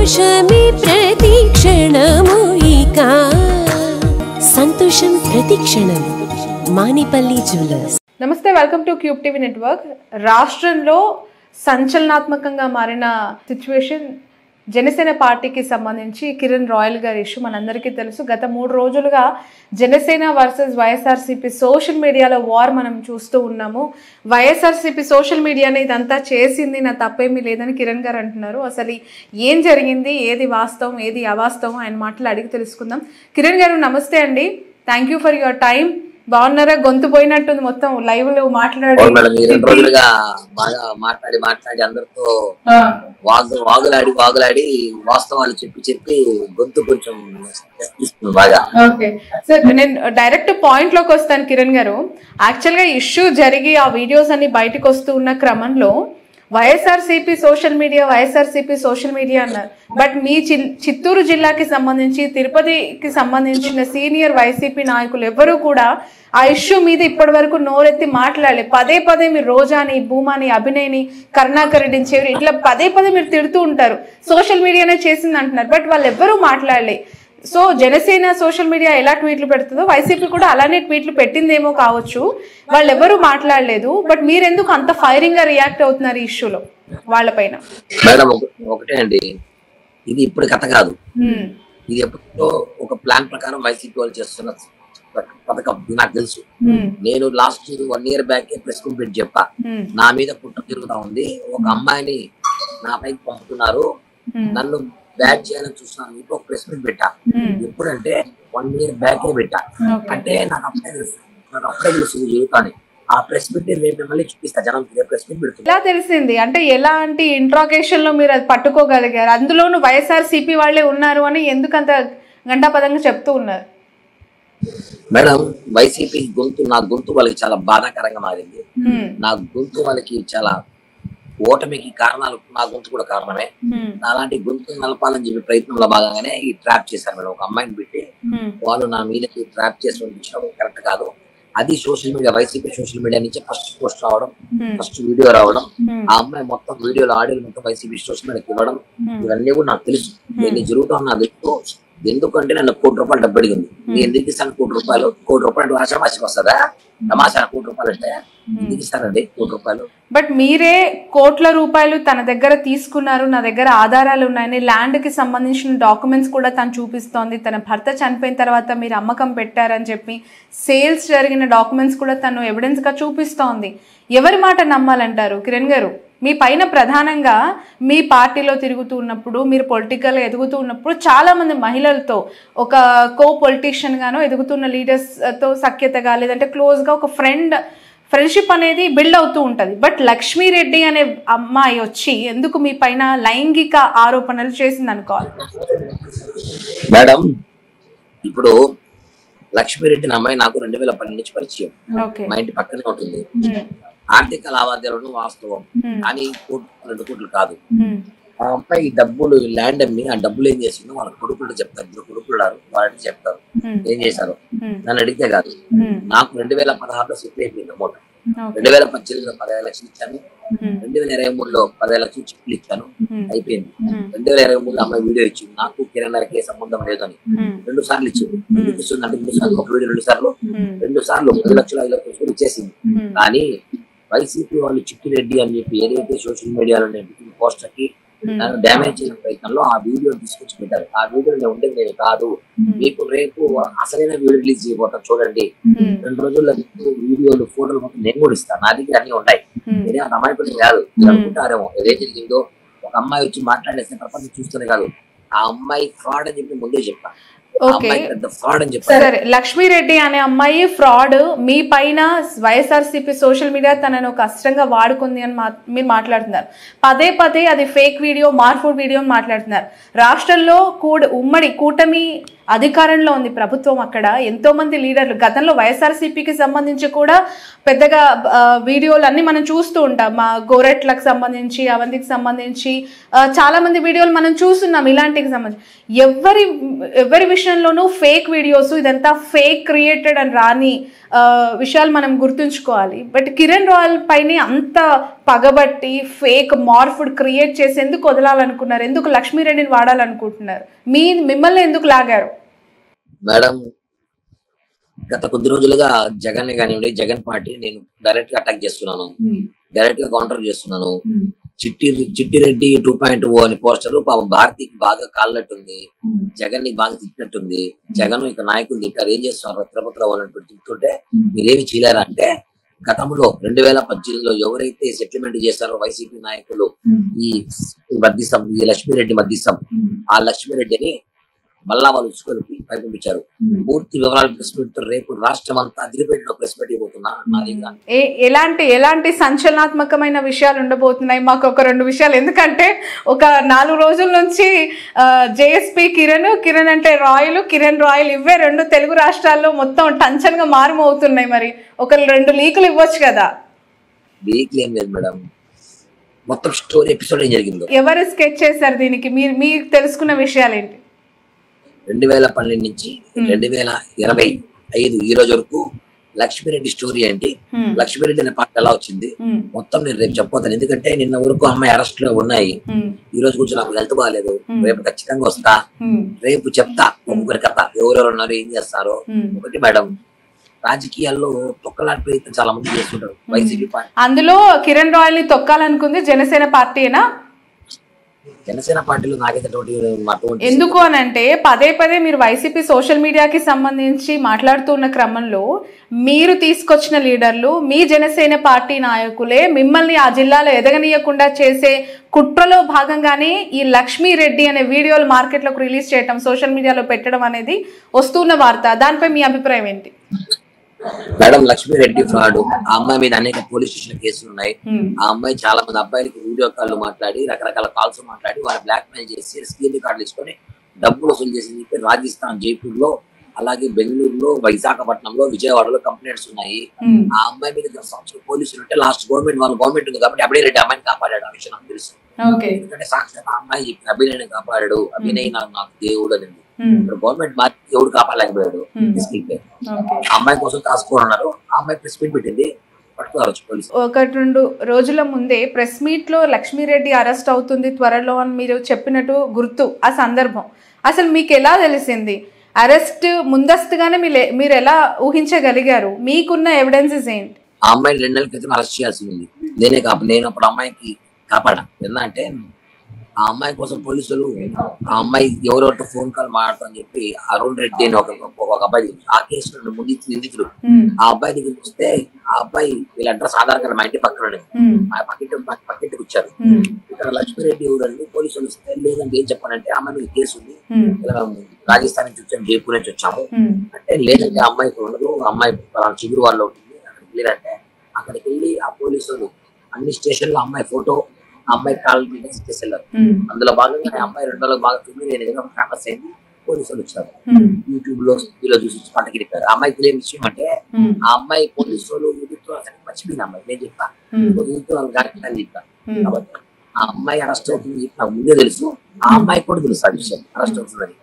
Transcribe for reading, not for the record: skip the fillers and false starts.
సంతోషమే ప్రతి క్షణము ఇక సంతోషం ప్రతి క్షణం మానిపల్లి జ్యువెలర్స్. నమస్తే, welcome to cube TV network. రాష్ట్రంలో సంచలనాత్మకంగా మారిన సిచ్యువేషన్ జనసేన పార్టీకి సంబంధించి కిరణ్ రాయల్ గారి ఇష్యూ మనందరికీ తెలుసు. గత 3 రోజులుగా జనసేన వర్సెస్ వైఎస్ఆర్సీపీ సోషల్ మీడియాలో వార్ మనం చూస్తూ ఉన్నాము. వైఎస్ఆర్సీపీ సోషల్ మీడియాని ఇదంతా చేసింది, నా తప్పేమీ లేదని కిరణ్ గారు అంటున్నారు. అసలు ఏం జరిగింది, ఏది వాస్తవం ఏది అవాస్తవం, ఆయన మాటలు అడిగి తెలుసుకుందాం. కిరణ్ గారు నమస్తే అండి, thank you for your time. బాగున్నారా? గొంతు పోయినట్టుంది మొత్తం లైవ్ లో మాట్లాడి అందరితో వాగులాడి వాస్తవాలు చెప్పి గొంతు కొంచెం బాగా. ఓకే సార్, నేను డైరెక్ట్ పాయింట్ లోకి వస్తాను. కిరణ్ గారు, యాక్చువల్ గా ఇష్యూ జరిగి ఆ వీడియోస్ అన్ని బయటకు వస్తూ ఉన్న క్రమంలో వైఎస్ఆర్సీపీ సోషల్ మీడియా అన్నారు. బట్ మీ చిత్తూరు జిల్లాకి సంబంధించి, తిరుపతికి సంబంధించిన సీనియర్ వైసీపీ నాయకులు ఎవరు కూడా ఆ ఇష్యూ మీద ఇప్పటి వరకు నోరెత్తి మాట్లాడలేదు. పదే మీరు రోజాని, భూమాని, అభినయ్ని, కరుణాకర్ రెడ్డిని చేరి ఇట్లా పదే మీరు తిడుతూ ఉంటారు. సోషల్ మీడియానే చేసింది అంటున్నారు, బట్ వాళ్ళు ఎవ్వరూ మాట్లాడలే. సో జనసేన సోషల్ మీడియా ఎలా ట్వీట్లు పెడుతుందో వైసీపీ కూడా అలానే ట్వీట్లు పెట్టిందేమో కావచ్చు, వాళ్ళు ఎవరు మాట్లాడలేదు. బట్ మీరెందుకు అంత ఫైరింగ్ గా రియాక్ట్ అవుతున్నారు ఈ ఇష్యూలో వాళ్ళపైన? మేడం ఒకటే అండి, ఇది ఇప్పుడు కథ కాదు. ఇది ఎప్పుడో ఒక ప్లాన్ ప్రకారం వైసీపీ వాళ్ళు చేస్తున్న పథకం నాకు తెలుసు. నేను last 1 year back press conference చెప్పా, నా మీద పుట్ట తిరుగుతా ఉంది, ఒక అమ్మాయిని నా పైకి పంపుతున్నారు, నన్ను బ్యాక్ చేయాలని చూస్తున్నాను. ఇప్పుడు ఒక ప్రెస్ మీట్ పెట్టా. ఎప్పుడంటే 1 year బ్యాక్ పెట్టా. అంటే నాకు అప్పుడే తెలుసు జీవితాన్ని. ఆ ప్రెస్ మీట్ రేపు మళ్ళీ చూపిస్తా, జనం ప్రెస్ మీట్ పెడుతుంది. ఎలా తెలిసింది అంటే ఎలాంటి ఇంట్రాగేషన్ లో మీరు అది పట్టుకోగలిగారు? అందులోనూ వైఎస్ఆర్సీపీ వాళ్ళే ఉన్నారు అని ఎందుకంత గంటాపదంగా చెప్తూ ఉన్నారు? మేడం, వైసీపీ నా గొంతు వాళ్ళకి చాలా బాధాకరంగా మారింది. నా గొంతు వాళ్ళకి చాలా ఓటమికి కారణాలు నా గొంతు కూడా కారణమే. అలాంటి గొంతు నలపాలని చెప్పి ప్రయత్నంలో భాగంగానే ఈ ట్రాప్ చేశారు మేడం. ఒక అమ్మాయిని పెట్టి వాళ్ళు నా మీదకి ట్రాప్ చేసి పంపించడం కరెక్ట్ కాదు. అది social media, YCP social media నుంచి ఫస్ట్ పోస్ట్ రావడం, ఫస్ట్ వీడియో రావడం, ఆ అమ్మాయి మొత్తం వీడియోలు ఆడియోలు మొత్తం వైసీపీ సోషల్ మీడియాకి ఇవ్వడం, ఇవన్నీ కూడా నాకు తెలుసు. ఇవన్నీ జరుగుతాం నాకు తెలుసు. ఎందుకంటే నన్ను ₹1 కోటి డబ్బు అడిగింది. నేను ఎందుకు ఇస్తాను ₹1 కోటి ఆశామాషకి వస్తుందా? తమాషా ₹1 అంటే ఎందుకు ఇస్తానండి ₹1? బట్ మీరే కోట్ల రూపాయలు తన దగ్గర తీసుకున్నారు, నా దగ్గర ఆధారాలు ఉన్నాయని, ల్యాండ్ కి సంబంధించిన డాక్యుమెంట్స్ కూడా తను చూపిస్తోంది, తన భర్త చనిపోయిన తర్వాత మీరు అమ్మకం పెట్టారని చెప్పి సేల్స్ జరిగిన డాక్యుమెంట్స్ కూడా తను ఎవిడెన్స్ గా చూపిస్తోంది. ఎవరి మాట నమ్మాలంటారు కిరణ్ గారు? మీ పైన ప్రధానంగా మీ పార్టీలో తిరుగుతూ ఉన్నప్పుడు, మీరు పొలిటికల్ ఎదుగుతూ ఉన్నప్పుడు చాలా మంది మహిళలతో ఒక పొలిటీషియన్ గానో ఎదుగుతున్న లీడర్స్ తో సఖ్యతగా, లేదంటే క్లోజ్ గా ఒక ఫ్రెండ్షిప్ అనేది బిల్డ్ అవుతూ ఉంటది. బట్ లక్ష్మీరెడ్డి అనే అమ్మాయి వచ్చి ఎందుకు మీ పైన లైంగిక ఆరోపణలు చేసింది అనుకోవాలి? మేడం, ఇప్పుడు లక్ష్మీరెడ్డి అమ్మాయి నాకు 2012 నుంచి పరిచయం. మా ఇంటి పక్కనే ఉంటుంది. ఆర్థిక లావాదేవీలను వాస్తవం, కానీ ₹2 కోట్లు కాదు. ఆ అమ్మాయి డబ్బులు ల్యాండ్ అమ్మి ఆ డబ్బులు ఏం చేసిందో వాళ్ళ కొడుకులు చెప్తారు. 2 కొడుకులు వాళ్ళని చెప్తారు ఏం చేశారు. నన్ను అడిగితే కాదు, నాకు 2016లో సెటిల్ అయిపోయింది అమౌంట్. 2018లో 15 లక్షలు ఇచ్చాను, 2023లో 15 లక్షలు చెప్పులు ఇచ్చాను, అయిపోయింది. 2023లో అమ్మాయి వీడియో ఇచ్చింది, నాకు కిరణ్ గారికి సంబంధం లేదని 2 సార్లు ఇచ్చింది. ఎందుకు ఇస్తుంది అంటే 2 సార్లు, ఒక వీడియో 2 సార్లు 10 లక్షలు 5 లక్షలు ఇచ్చేసింది. కానీ వైసీపీ వాళ్ళు చిట్టిరెడ్డి అని చెప్పి ఏదైతే సోషల్ మీడియాలో పోస్టర్ కి నన్ను డ్యామేజ్ చేసిన ప్రయత్నంలో ఆ వీడియో తీసుకొచ్చి పెట్టారు. ఆ వీడియో నేను ఉండేది నేను కాదు, మీకు రేపు అసలైన వీడియో రిలీజ్ చేయబోతాను చూడండి, 2 రోజుల్లో వీడియోలు ఫోటోలు మొత్తం నేను కూడా ఇస్తాను, నా దగ్గర అన్ని ఉన్నాయి. నేనే ఆ అమ్మాయి పని కాదు అనుకుంటారేమో. ఏదైతే జరిగిందో ఒక అమ్మాయి వచ్చి మాట్లాడేస్తే ప్రపంచం చూస్తూనే కాదు, ఆ అమ్మాయి ఫ్రాడ్ అని చెప్పి ముందే చెప్పాను. సరే, లక్ష్మీరెడ్డి అనే అమ్మాయి ఫ్రాడ్, మీ పైన వైఎస్ఆర్సీపీ సోషల్ మీడియా తనను ఒక అస్త్రంగా వాడుకుంది అని మీరు మాట్లాడుతున్నారు. పదే అది ఫేక్ వీడియో, మార్ఫు వీడియో అని మాట్లాడుతున్నారు. రాష్ట్రంలో ఉమ్మడి కూటమి అధికారంలో ఉంది ప్రభుత్వం. అక్కడ ఎంతో మంది లీడర్లు, గతంలో వైఎస్ఆర్సీపీకి సంబంధించి కూడా పెద్దగా వీడియోలు అన్ని మనం చూస్తూ ఉంటాం. మా గోరెట్లకు సంబంధించి, అవంతికి సంబంధించి చాలా మంది వీడియోలు మనం చూస్తున్నాం. ఇలాంటికి సంబంధించి ఎవరి విషయంలోనూ ఫేక్ వీడియోస్ ఇదంతా ఫేక్ క్రియేటెడ్ అని రాని విషయాలు మనం గుర్తుంచుకోవాలి. బట్ కిరణ్ రాయల్ పైన అంత పగబట్టి ఫేక్ మార్ఫుడ్ క్రియేట్ చేసి ఎందుకు వదలాలనుకున్నారు? ఎందుకు లక్ష్మీరెడ్డిని వాడాలనుకుంటున్నారు? మిమ్మల్ని ఎందుకు లాగారు? మేడం, గత కొద్ది రోజులుగా జగన్ కానివ్వండి, జగన్ పార్టీ నేను డైరెక్ట్ గా అటాక్ చేస్తున్నాను, డైరెక్ట్ గా కౌంటర్ చేస్తున్నాను. చిట్టిరెడ్డి 2.0 అని పోస్టర్ పాపం భారతికి బాగా కాళ్ళట్టుంది, జగన్ ని బాగా తిట్టినట్టుంది. జగన్ ఇక నాయకులు తిట్టారు, ఏం చేస్తున్నారు తిరుపతిలో వాళ్ళని తింటుంటే మీరేమి చేయలేరా అంటే, గతంలో 2018లో ఎవరైతే సెటిల్మెంట్ చేస్తారో వైసీపీ నాయకులు ఈ మధ్యస్థం, ఈ లక్ష్మీరెడ్డి మధ్యస్థం, ఆ లక్ష్మీరెడ్డిని మళ్ళా వాళ్ళు ఉసుకొని పంపించారు. పూర్తి వివరాలు ప్రెస్ మీట్ రేపు రాష్ట్రం అంతా అదిరిపెట్టిన ప్రెస్ మీట్ ఇవ్వబోతున్నా. ఎలాంటి సంచలనాత్మకమైన విషయాలు ఉండబోతున్నాయి? మాకు ఒక 2 విషయాలు, ఎందుకంటే ఒక 4 రోజుల నుంచి జేఎస్పీ కిరణ్ అంటే రాయల్, కిరణ్ రాయల్ ఇవే 2 తెలుగు రాష్ట్రాల్లో మొత్తం టెన్షన్ గా మారుమవుతున్నాయి. మరి ఒక 2 లీకులు ఇవ్వచ్చు కదా? లీకులు ఏం లేదు మేడం, మొత్తం స్టోరీ ఎపిసోడ్ ఏం జరిగిందో ఎవరు స్కెచ్ చేశారు దీనికి? మీరు తెలుసుకున్న విషయాలు ఏంటి? 2012 నుంచి 2025 ఈ రోజు వరకు లక్ష్మీరెడ్డి స్టోరీ ఏంటి, లక్ష్మీరెడ్డి అనే పాట ఎలా వచ్చింది మొత్తం నేను రేపు చెప్పబోతాను. ఎందుకంటే నిన్న వరకు అమ్మాయి అరెస్ట్ లో ఉన్నాయి, ఈ రోజు కూర్చొని నాకు హెల్త్ బాగాలేదు, రేపు ఖచ్చితంగా వస్తా, రేపు చెప్తా ఒక్కొక్కరి కథ, ఎవరెవరు ఉన్నారు, ఏం చేస్తారు. ఒకటి మేడం, రాజకీయాల్లో తొక్కలాంటి ప్రయత్నం చాలా మంది చేస్తుంటారు వైసీపీ పార్టీ. అందులో కిరణ్ రాయల్ ని తొక్కాలనుకుంది జనసేన పార్టీనా? జనసేన పార్టీలో నాకైతే ఎందుకు అని అంటే పదే మీరు వైసీపీ సోషల్ మీడియాకి సంబంధించి మాట్లాడుతున్న క్రమంలో మీరు తీసుకొచ్చిన లీడర్లు, మీ జనసేన పార్టీ నాయకులే మిమ్మల్ని ఆ జిల్లాలో ఎదగనీయకుండా చేసే కుట్రలో భాగంగానే ఈ లక్ష్మీరెడ్డి అనే వీడియోలు మార్కెట్లోకి రిలీజ్ చేయడం, సోషల్ మీడియాలో పెట్టడం అనేది వస్తున్న వార్త. దానిపై మీ అభిప్రాయం ఏంటి? మేడం, లక్ష్మీరెడ్డి ఫ్రాడ్, ఆ అమ్మాయి మీద అనేక పోలీస్ స్టేషన్ కేసులు ఉన్నాయి. ఆ అమ్మాయి చాలా మంది అబ్బాయిలకి వీడియో కాల్ మాట్లాడి, రకరకాల కాల్స్ మాట్లాడి వాళ్ళ బ్లాక్ మెయిల్ చేసి స్క్రీన్ రికార్డులు తీసుకొని డబ్బులు వసూలు చేసి చెప్పి రాజస్థాన్, జైపూర్ లో, అలాగే బెంగళూరులో, విశాఖపట్నంలో, విజయవాడలో కంప్లైంట్స్ ఉన్నాయి. ఆ అమ్మాయి మీద పోలీసులు ఉంటే లాస్ట్ గవర్నమెంట్ ఉంది కాబట్టి అభినయ్ రెడ్డి అమ్మాయిని కాపాడాడు. ఆ విషయం నాకు తెలుసు, ఎందుకంటే సాక్షాత్ ఆ అమ్మాయి అభినయ్ని కాపాడాడు. అభినయ్ నాకు దేవుడు అని. ఇప్పుడు గవర్నమెంట్ మార్చి దేవుడు కాపాడలేకపోయాడు. అమ్మాయి కోసం కాసుకోనున్నారు. ఆ అమ్మాయి ప్రెస్ మీట్ పెట్టింది, పట్టుకున్నారు. 1-2 రోజుల ముందే ప్రెస్ మీట్ లో లక్ష్మీరెడ్డి అరెస్ట్ అవుతుంది త్వరలో అని మీరు చెప్పినట్టు గుర్తు. ఆ సందర్భం అసలు మీకు ఎలా తెలిసింది? అరెస్ట్ ముందస్తుగానే మీరు ఎలా ఊహించగలిగారు? మీకున్న ఎవిడెన్సెస్ ఏంటి? ఆ అమ్మాయిని 2 నెలల క్రితం అరెస్ట్ చేయాల్సింది నేను అప్పుడు అమ్మాయికి కాపాడా. ఎందుకంటే ఆ అమ్మాయి కోసం పోలీసులు ఆ అమ్మాయి ఎవరెవరితో ఫోన్ కాల్ మాట్లాడతామని చెప్పి అరుణ్ రెడ్డి అని ఒక అబ్బాయి, ఆ కేసులో ముందు నిందితుడు, ఆ అబ్బాయి దగ్గరికి వస్తే ఆ అబ్బాయి వీళ్ళ అడ్రస్ ఆధార్ కార్డు మా ఇంటి పక్కన పక్కింటికి వచ్చారు. ఇక్కడ లక్ష్మీరెడ్డి ఎవరండి పోలీసులు వస్తే లేదండి ఏం చెప్పానంటే అమ్మాయి మీద కేసు ఉంది, ఇలా రాజస్థాన్ నుంచి వచ్చాము, జైపూర్ నుంచి వచ్చాము అంటే, లేదంటే ఆ అమ్మాయికి ఉండదు, అమ్మాయి చిగురు వాళ్ళు ఉంటుంది, అక్కడికి వెళ్ళారంటే అక్కడికి వెళ్ళి ఆ పోలీసులు అన్ని స్టేషన్లో అమ్మాయి ఫోటో, అమ్మాయి కాల్ తీసుకెళ్లారు. అందులో భాగంగా అమ్మాయి 2 రోజులకు బాగా ఫేమస్ అయింది. పోలీసులు వచ్చారు, యూట్యూబ్ లో చూసి పట్టకిడిపారు. అమ్మాయి తెలియని విషయం అంటే ఆ అమ్మాయి పోలీసులు మర్చిపోయింది. అమ్మాయి నేను చెప్పా చెప్పా కాబట్టి ఆ అమ్మాయి అరెస్ట్ అవుతుంది నాకు ముందే తెలుసు, ఆ అమ్మాయి కూడా తెలుసు ఆ విషయం అరెస్ట్ అవుతుందని.